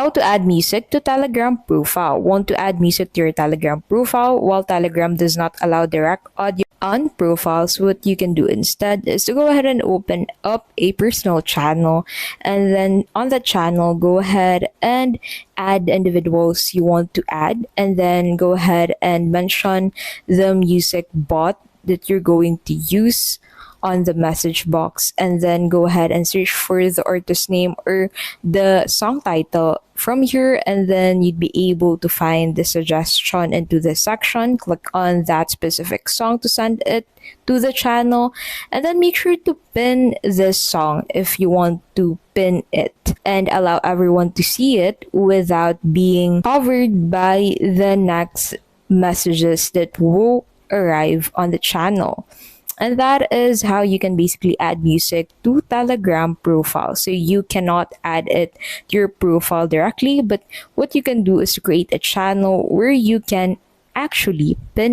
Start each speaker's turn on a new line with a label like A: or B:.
A: How to add music to Telegram profile. Want to add music to your Telegram profile? While Telegram does not allow direct audio on profiles, what you can do instead is to go ahead and open up a personal channel, and then on that channel go ahead and add individuals you want to add, and then go ahead and mention the music bot that you're going to use on the message box, and then go ahead and search for the artist name or the song title from here, and then you'd be able to find the suggestion into the section. Click on that specific song to send it to the channel, and then make sure to pin this song if you want to pin it, and allow everyone to see it without being covered by the next messages that will arrive on the channel. And that is how you can basically add music to Telegram profile. So you cannot add it to your profile directly, but what you can do is to create a channel where you can actually pin